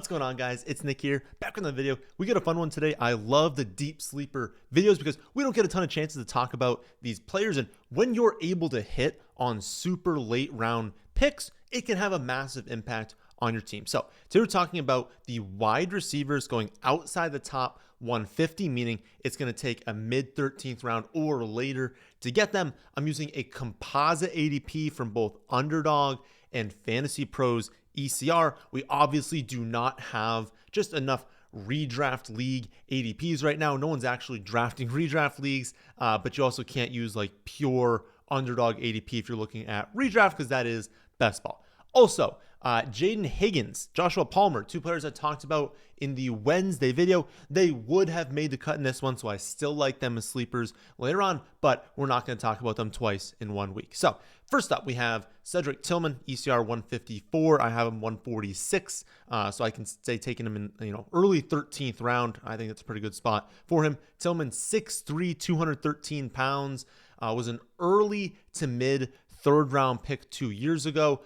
What's going on, guys? It's Nick here, back with another video. We got a fun one today. I love the deep sleeper videos because we don't get a ton of chances to talk about these players, and when you're able to hit on super late round picks, it can have a massive impact on your team. So today we're talking about the wide receivers going outside the top 150, meaning it's going to take a mid 13th round or later to get them. I'm using a composite ADP from both Underdog and Fantasy Pros ECR. We obviously do not have just enough redraft league ADPs right now. No one's actually drafting redraft leagues, but you also can't use like pure Underdog ADP if you're looking at redraft, because that is best ball. Also, Jaden Higgins, Joshua Palmer, two players I talked about in the Wednesday video. They would have made the cut in this one, so I still like them as sleepers later on, but we're not going to talk about them twice in 1 week. So first up, we have Cedric Tillman, ECR 154. I have him 146, so I can say taking him in early 13th round. I think that's a pretty good spot for him. Tillman, 6'3", 213 pounds, was an early to mid third round pick 2 years ago.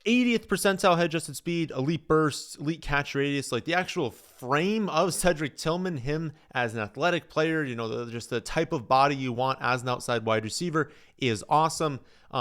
80th percentile head adjusted speed, elite burst, elite catch radius, like the actual frame of Cedric Tillman, him as an athletic player, just the type of body you want as an outside wide receiver is awesome.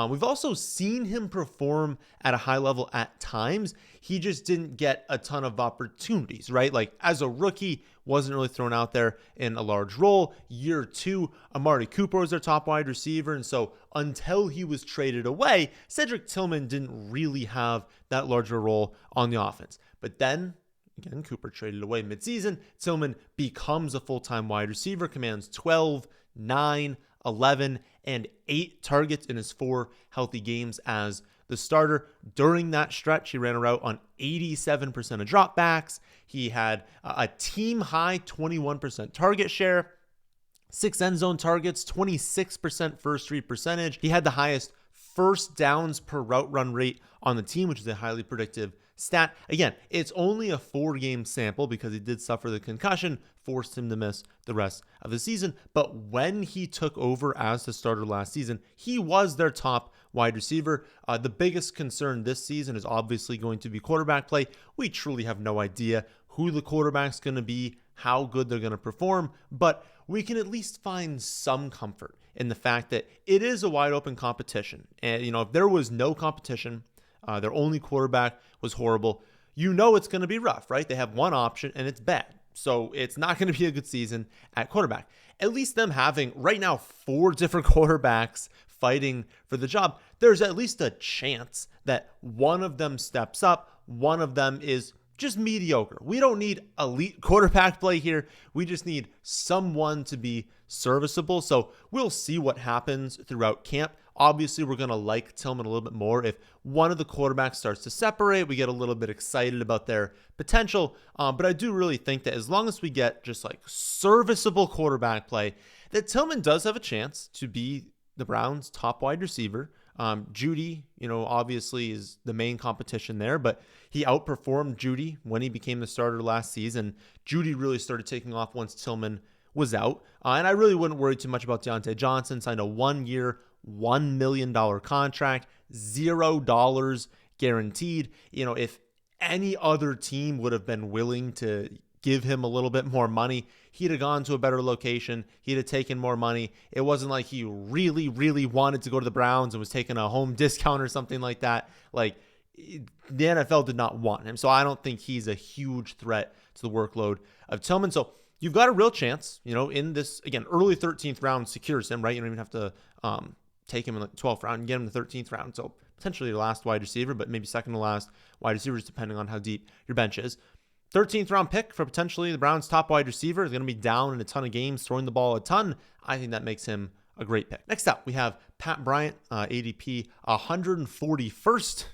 We've also seen him perform at a high level at times. He just didn't get a ton of opportunities, right? Like as a rookie, wasn't really thrown out there in a large role. Year two, Amari Cooper was their top wide receiver. And so until he was traded away, Cedric Tillman didn't really have that larger role on the offense. But then again, Cooper traded away midseason. Tillman becomes a full-time wide receiver, commands 12, 9, 11, and 8 targets in his 4 healthy games as the starter. During that stretch, he ran a route on 87% of dropbacks. He had a team-high 21% target share, 6 end zone targets, 26% first read percentage. He had the highest first downs per route run rate on the team, which is a highly predictive stat. Again, it's only a 4-game sample because he did suffer the concussion, forced him to miss the rest of the season. But when he took over as the starter last season, he was their top wide receiver. The biggest concern this season is obviously going to be quarterback play. We truly have no idea who the quarterback's going to be, how good they're going to perform, but we can at least find some comfort in the fact that it is a wide open competition. And, if there was no competition, their only quarterback was horrible, it's going to be rough, right? They have one option and it's bad. So it's not going to be a good season at quarterback. At least them having right now 4 different quarterbacks fighting for the job, there's at least a chance that one of them steps up, one of them is just mediocre. We don't need elite quarterback play here. We just need someone to be serviceable. So we'll see what happens throughout camp. Obviously, we're going to like Tillman a little bit more if one of the quarterbacks starts to separate. We get a little bit excited about their potential. But I do really think that as long as we get just like serviceable quarterback play, that Tillman does have a chance to be the Browns' top wide receiver. Judy, obviously is the main competition there, but he outperformed Judy when he became the starter last season. Judy really started taking off once Tillman was out. And I really wouldn't worry too much about Deontay Johnson. Signed a 1-year, $1 million contract, $0 guaranteed. If any other team would have been willing to give him a little bit more money, he'd have gone to a better location. He'd have taken more money. It wasn't like he really, really wanted to go to the Browns and was taking a home discount or something like that. Like, the NFL did not want him. So I don't think he's a huge threat to the workload of Tillman. So you've got a real chance, in this, again, early 13th round secures him, right? You don't even have to take him in the 12th round and get him in the 13th round. So potentially your last wide receiver, but maybe second to last wide receivers, depending on how deep your bench is. 13th round pick for potentially the Browns' top wide receiver. Is going to be down in a ton of games, throwing the ball a ton. I think that makes him a great pick. Next up, we have Pat Bryant, ADP 141st,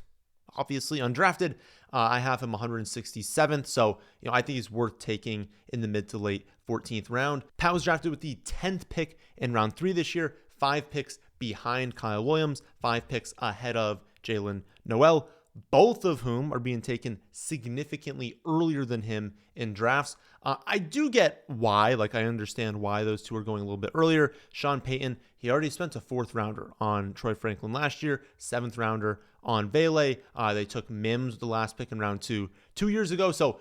obviously undrafted. I have him 167th. So, I think he's worth taking in the mid to late 14th round. Pat was drafted with the 10th pick in round 3 this year, 5 picks behind Kyle Williams, 5 picks ahead of Jalen Noel, both of whom are being taken significantly earlier than him in drafts. I do get why, I understand why those two are going a little bit earlier. Sean Payton, he already spent a 4th rounder on Troy Franklin last year, 7th rounder on Vele. They took Mims, the last pick in round 2 years ago. So,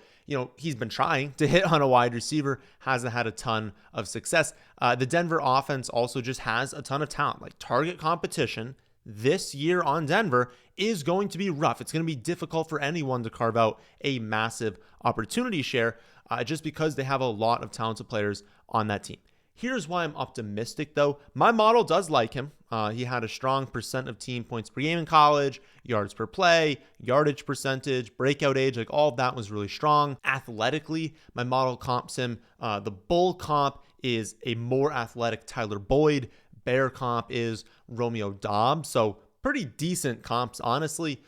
he's been trying to hit on a wide receiver, hasn't had a ton of success. The Denver offense also just has a ton of talent. Like, target competition this year on Denver is going to be rough. It's going to be difficult for anyone to carve out a massive opportunity share just because they have a lot of talented players on that team. Here's why I'm optimistic, though. My model does like him. He had a strong percent of team points per game in college, yards per play, yardage percentage, breakout age, like all of that was really strong. Athletically, my model comps him. The bull comp is a more athletic Tyler Boyd. Bear comp is Romeo Doubs. So pretty decent comps, honestly.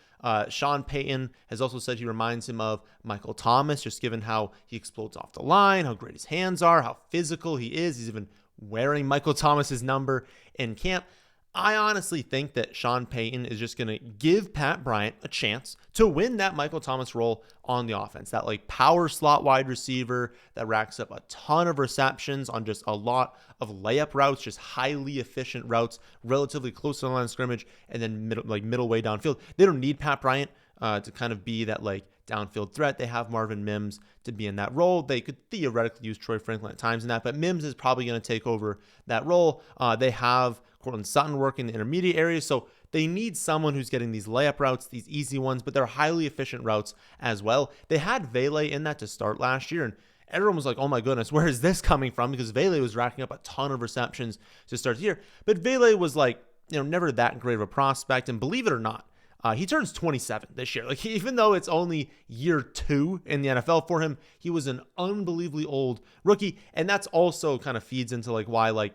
Sean Payton has also said he reminds him of Michael Thomas, just given how he explodes off the line, how great his hands are, how physical he is. He's even wearing Michael Thomas's number in camp. I honestly think that Sean Payton is just going to give Pat Bryant a chance to win that Michael Thomas role on the offense. That like power slot wide receiver that racks up a ton of receptions on just a lot of layup routes, just highly efficient routes, relatively close to the line of scrimmage, and then middle way downfield. They don't need Pat Bryant to kind of be that like downfield threat. They have Marvin Mims to be in that role. They could theoretically use Troy Franklin at times in that, but Mims is probably going to take over that role. They have Cortland Sutton working in the intermediate areas, so they need someone who's getting these layup routes, these easy ones, but they're highly efficient routes as well. They had Vele in that to start last year, and everyone was like, oh my goodness, where is this coming from? Because Vele was racking up a ton of receptions to start the year, but Vele was like, never that great of a prospect, and believe it or not, he turns 27 this year. Like, even though it's only year 2 in the NFL for him, he was an unbelievably old rookie, and that's also kind of feeds into like why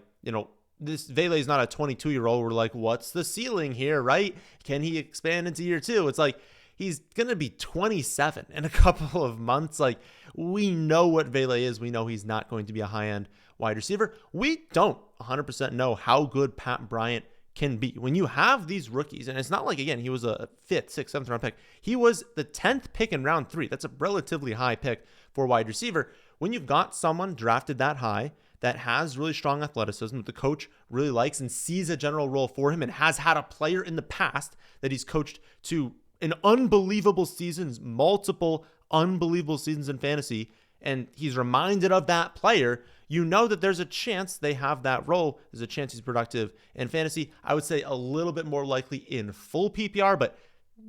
this Vele is not a 22-year-old. We're like, what's the ceiling here, right? Can he expand into year 2? It's like, he's going to be 27 in a couple of months. Like, we know what Vele is. We know he's not going to be a high-end wide receiver. We don't 100% know how good Pat Bryant can be. When you have these rookies, and it's not like, again, he was a 5th, 6th, 7th round pick. He was the 10th pick in round 3. That's a relatively high pick for a wide receiver. When you've got someone drafted that high, that has really strong athleticism, that the coach really likes and sees a general role for him and has had a player in the past that he's coached to an unbelievable seasons, multiple unbelievable seasons in fantasy, and he's reminded of that player, you know that there's a chance they have that role. There's a chance he's productive in fantasy. I would say a little bit more likely in full PPR, but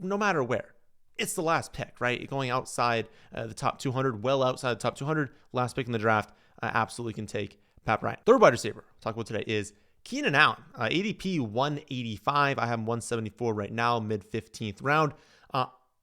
no matter where. It's the last pick, right? Going outside the top 200, well outside the top 200, last pick in the draft, absolutely can take Pat Bryant. Third wide receiver I'll talk about today is Keenan Allen, ADP 185. I have him 174 right now, mid 15th round.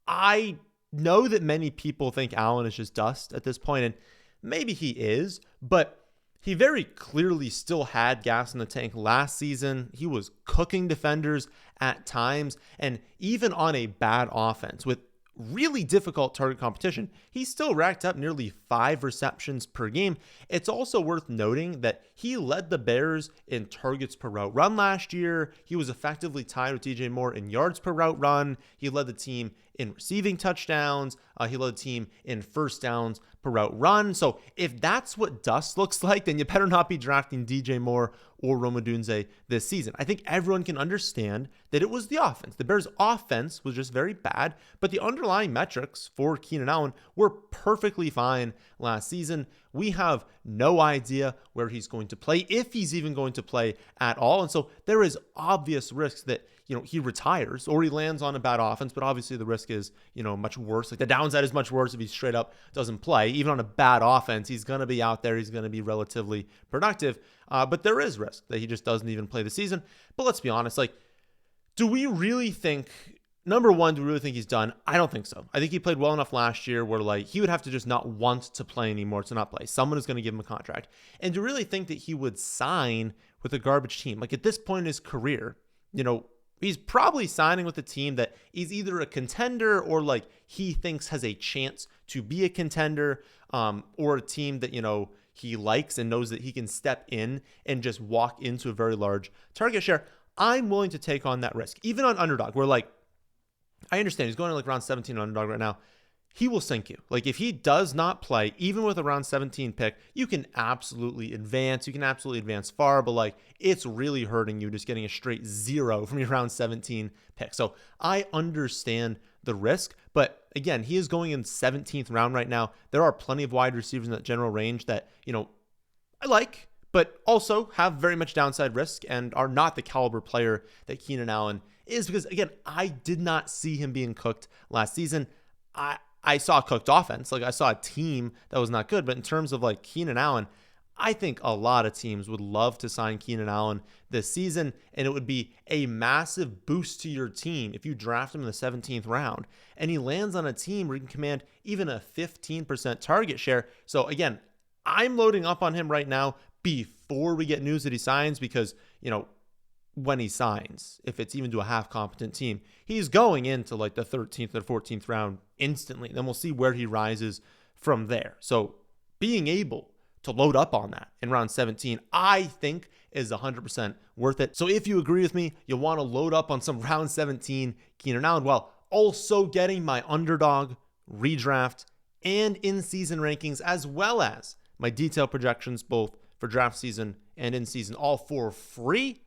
I know that many people think Allen is just dust at this point, and maybe he is, but he very clearly still had gas in the tank last season. He was cooking defenders at times, and even on a bad offense with really difficult target competition, he still racked up nearly 5 receptions per game. It's also worth noting that he led the Bears in targets per route run last year. He was effectively tied with DJ Moore in yards per route run. He led the team in receiving touchdowns. He led the team in first downs per route run. So if that's what dust looks like, then you better not be drafting DJ Moore or Rome Odunze this season. I think everyone can understand that it was the offense. The Bears' offense was just very bad, but the underlying metrics for Keenan Allen were perfectly fine last season. We have no idea where he's going to play, if he's even going to play at all. And so there is obvious risks that, he retires or he lands on a bad offense, but obviously the risk is, much worse. Like, the downside is much worse if he straight up doesn't play. Even on a bad offense, he's going to be out there. He's going to be relatively productive. But there is risk that he just doesn't even play the season. But let's be honest, do we really think, number one, do we really think he's done? I don't think so. I think he played well enough last year where he would have to just not want to play anymore to not play. Someone is going to give him a contract. And to really think that he would sign with a garbage team, at this point in his career, he's probably signing with a team that is either a contender or he thinks has a chance to be a contender, or a team that, he likes and knows that he can step in and just walk into a very large target share. I'm willing to take on that risk, even on Underdog, where I understand he's going to round 17 on Underdog right now. he will sink you. Like if he does not play, even with a round 17 pick, you can absolutely advance. You can absolutely advance far, but like it's really hurting you just getting a straight 0 from your round 17 pick. So I understand the risk, but again, he is going in 17th round right now. There are plenty of wide receivers in that general range that, I like, but also have very much downside risk and are not the caliber player that Keenan Allen is, because again, I did not see him being cooked last season. I saw a cooked offense. Like I saw a team that was not good, but in terms of like Keenan Allen, I think a lot of teams would love to sign Keenan Allen this season, and it would be a massive boost to your team if you draft him in the 17th round and he lands on a team where he can command even a 15% target share. So again, I'm loading up on him right now before we get news that he signs, because, when he signs, if it's even to a half competent team, he's going into like the 13th or 14th round instantly. Then we'll see where he rises from there. So being able to load up on that in round 17, I think is 100% worth it. So if you agree with me, you'll want to load up on some round 17 Keenan Allen, while also getting my Underdog, Redraft, and in-season rankings, as well as my detailed projections, both for draft season and in season, all for free.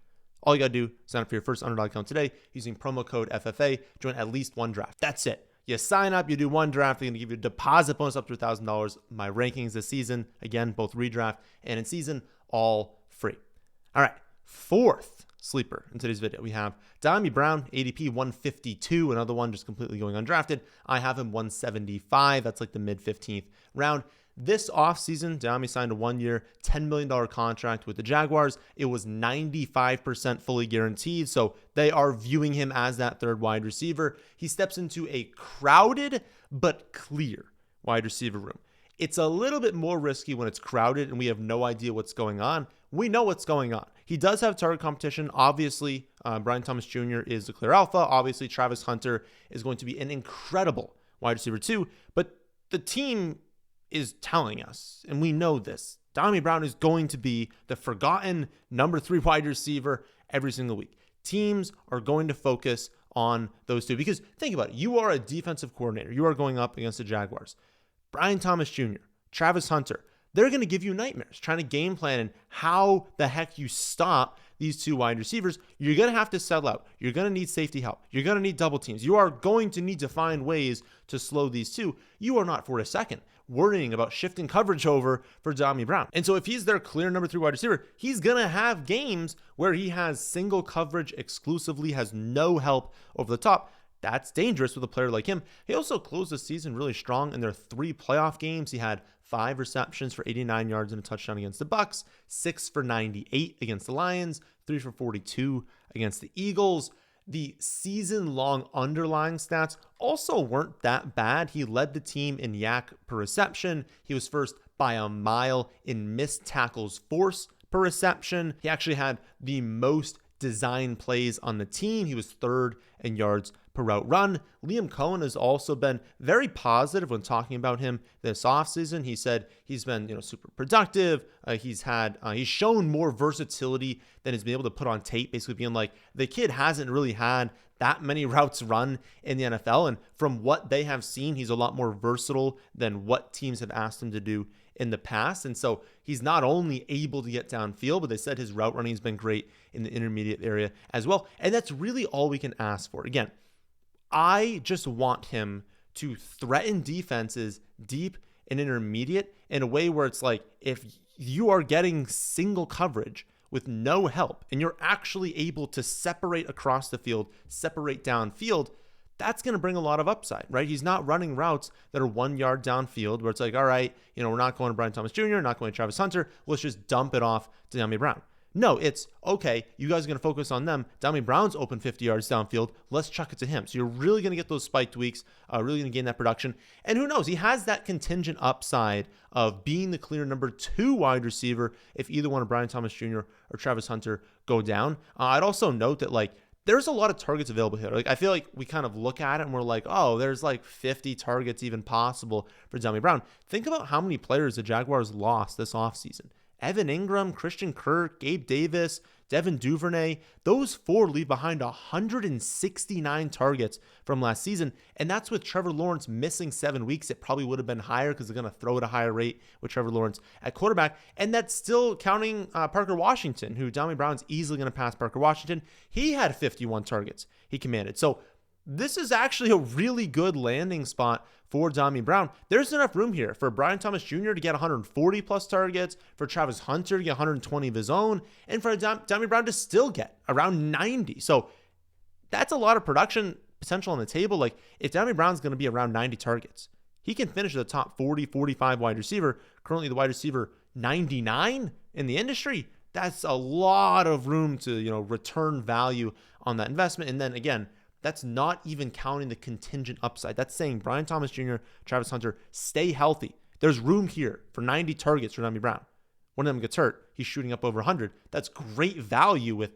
All you got to do, sign up for your first Underdog account today using promo code FFA. Join at least one draft. That's it. You sign up, you do one draft, they're going to give you a deposit bonus up to $1,000. My rankings this season, again, both redraft and in season, all free. All right, fourth sleeper in today's video, we have Dyami Brown, ADP 152, another one just completely going undrafted. I have him 175. That's like the mid 15th round. This offseason, Dyami signed a 1-year, $10 million contract with the Jaguars. It was 95% fully guaranteed, so they are viewing him as that third wide receiver. He steps into a crowded but clear wide receiver room. It's a little bit more risky when it's crowded and we have no idea what's going on. We know what's going on. He does have target competition. Obviously, Bryant Thomas Jr. is the clear alpha. Obviously, Travis Hunter is going to be an incredible wide receiver too, but the team is telling us, and we know this, Dyami Brown is going to be the forgotten number 3 wide receiver every single week. Teams are going to focus on those two, because think about it. You are a defensive coordinator. You are going up against the Jaguars. Bryant Thomas Jr., Travis Hunter, they're going to give you nightmares trying to game plan and how the heck you stop these two wide receivers. You're going to have to settle out. You're going to need safety help. You're going to need double teams. You are going to need to find ways to slow these two. You are not for a second worrying about shifting coverage over for Dyami Brown. And so if he's their clear number 3 wide receiver, he's going to have games where he has single coverage exclusively, has no help over the top. That's dangerous with a player like him. He also closed the season really strong in their 3 playoff games. He had 5 receptions for 89 yards and a touchdown against the Bucs, 6 for 98 against the Lions, 3 for 42 against the Eagles. The season-long underlying stats also weren't that bad. He led the team in yak per reception. He was first by a mile in missed tackles force per reception. He actually had the most design plays on the team. He was 3rd in yards per route run. Liam Cohen has also been very positive when talking about him this offseason. He said he's been, super productive. He's shown more versatility than he's been able to put on tape, basically being like, the kid hasn't really had that many routes run in the NFL. And from what they have seen, he's a lot more versatile than what teams have asked him to do in the past. And so he's not only able to get downfield, but they said his route running has been great in the intermediate area as well. And that's really all we can ask for. Again, I just want him to threaten defenses deep and intermediate in a way where it's like, if you are getting single coverage with no help and you're actually able to separate across the field, separate downfield, that's going to bring a lot of upside, right? He's not running routes that are 1 yard downfield where it's like, all right, we're not going to Bryant Thomas Jr., not going to Travis Hunter. Let's just dump it off to Dyami Brown. No, it's, okay, you guys are going to focus on them. Dyami Brown's open 50 yards downfield. Let's chuck it to him. So you're really going to get those spiked weeks, really going to gain that production. And who knows? He has that contingent upside of being the clear number 2 wide receiver if either one of Bryant Thomas Jr. or Travis Hunter go down. I'd also note that, there's a lot of targets available here. I feel like we kind of look at it and we're like, oh, there's 50 targets even possible for Dyami Brown. Think about how many players the Jaguars lost this offseason. Evan Ingram, Christian Kirk, Gabe Davis, Devin Duvernay, those 4 leave behind 169 targets from last season. And that's with Trevor Lawrence missing 7 weeks. It probably would have been higher because they're going to throw at a higher rate with Trevor Lawrence at quarterback. And that's still counting Parker Washington, who Dyami Brown's easily going to pass Parker Washington. He had 51 targets he commanded. So this is actually a really good landing spot for Dyami Brown. There's enough room here for Brian Thomas Jr. to get 140 plus targets, for Travis Hunter to get 120 of his own, and for Dyami Brown to still get around 90. So that's a lot of production potential on the table. Like, if Dyami Brown's going to be around 90 targets, he can finish as a top 40, 45 wide receiver, currently the wide receiver 99 in the industry. That's a lot of room to, return value on that investment. And then again, that's not even counting the contingent upside. That's saying Brian Thomas Jr., Travis Hunter, stay healthy. There's room here for 90 targets for Dyami Brown. One of them gets hurt, he's shooting up over 100. That's great value with,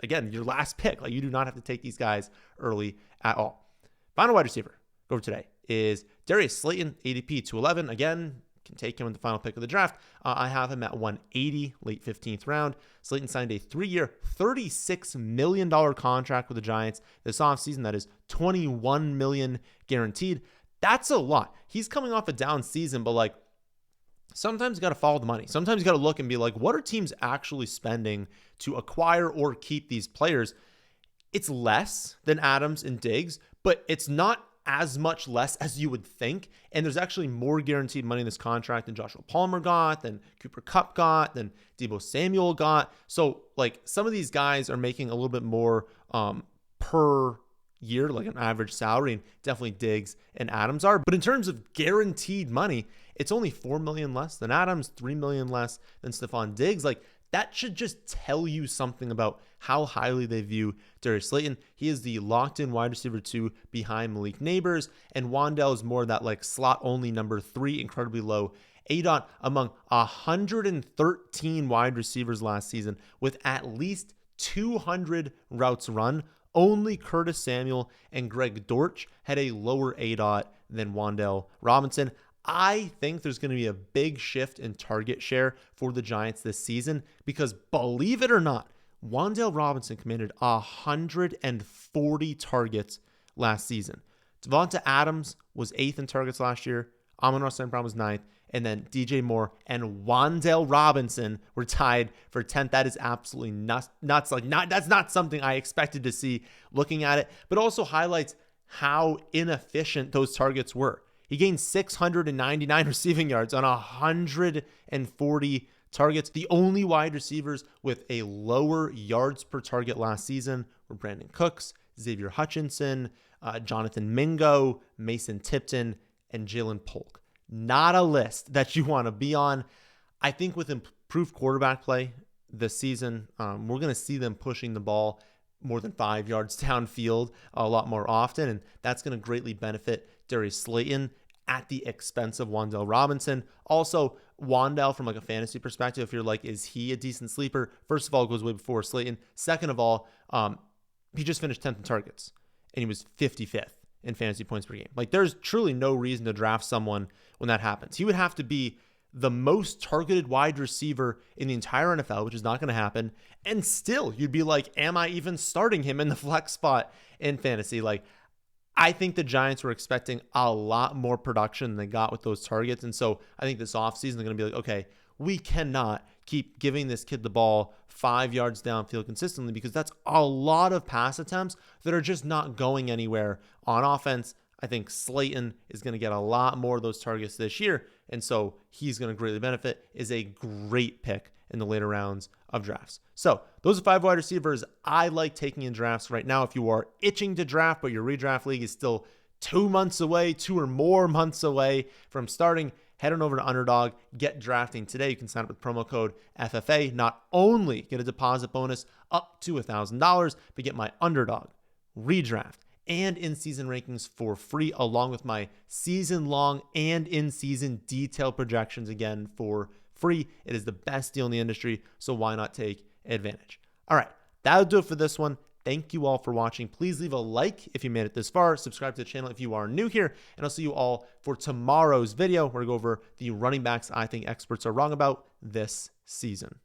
again, your last pick. Like, you do not have to take these guys early at all. Final wide receiver over today is Darius Slayton, ADP 211. Again, can take him in the final pick of the draft. I have him at 180, late 15th round. Slayton signed a 3-year, $36 million contract with the Giants this offseason. That is $21 million guaranteed. That's a lot. He's coming off a down season, but sometimes you got to follow the money. Sometimes you got to look and be like, what are teams actually spending to acquire or keep these players? It's less than Adams and Diggs, but it's not as much less as you would think. And there's actually more guaranteed money in this contract than Joshua Palmer got, than Cooper Kupp got, than Deebo Samuel got. So some of these guys are making a little bit more per year, like an average salary, and definitely Diggs and Adams are. But in terms of guaranteed money, it's only $4 million less than Adams, $3 million less than Stephon Diggs. That should just tell you something about how highly they view Darius Slayton. He is the locked-in wide receiver 2 behind Malik Neighbors, and Wan'Dale is more that slot-only number 3, incredibly low ADOT among 113 wide receivers last season with at least 200 routes run. Only Curtis Samuel and Greg Dortch had a lower ADOT than Wan'Dale Robinson. I think there's going to be a big shift in target share for the Giants this season because, believe it or not, Wan'Dale Robinson commanded 140 targets last season. Devonta Adams was 8th in targets last year. Amon-Ra St. Brown was 9th. And then DJ Moore and Wan'Dale Robinson were tied for 10th. That is absolutely nuts. That's not something I expected to see looking at it, but also highlights how inefficient those targets were. He gained 699 receiving yards on 140 targets. The only wide receivers with a lower yards per target last season were Brandon Cooks, Xavier Hutchinson, Jonathan Mingo, Mason Tipton, and Jalen Polk. Not a list that you want to be on. I think with improved quarterback play this season, we're going to see them pushing the ball more than 5 yards downfield a lot more often, and that's going to greatly benefit Darius Slayton at the expense of Wan'Dale Robinson. Also, Wan'Dale from a fantasy perspective, if you're is he a decent sleeper? First of all, it goes way before Slayton. Second of all, he just finished 10th in targets, and he was 55th in fantasy points per game. There's truly no reason to draft someone when that happens. He would have to be the most targeted wide receiver in the entire NFL, which is not going to happen. And still, you'd be like, am I even starting him in the flex spot in fantasy? I think the Giants were expecting a lot more production than they got with those targets. And so I think this offseason, they're going to be okay, we cannot keep giving this kid the ball 5 yards downfield consistently because that's a lot of pass attempts that are just not going anywhere on offense. I think Slayton is going to get a lot more of those targets this year. And so he's going to greatly benefit. Is a great pick in the later rounds of drafts. So those are 5 wide receivers I like taking in drafts right now. If you are itching to draft, but your redraft league is still 2 months away, 2 or more months away from starting, head on over to Underdog, get drafting today. You can sign up with promo code FFA. Not only get a deposit bonus up to $1,000, but get my Underdog, redraft, and in-season rankings for free, along with my season-long and in-season detailed projections again for free. It is the best deal in the industry, so why not take advantage? All right, that'll do it for this one. Thank you all for watching. Please leave a like if you made it this far. Subscribe to the channel if you are new here. And I'll see you all for tomorrow's video where we go over the running backs I think experts are wrong about this season.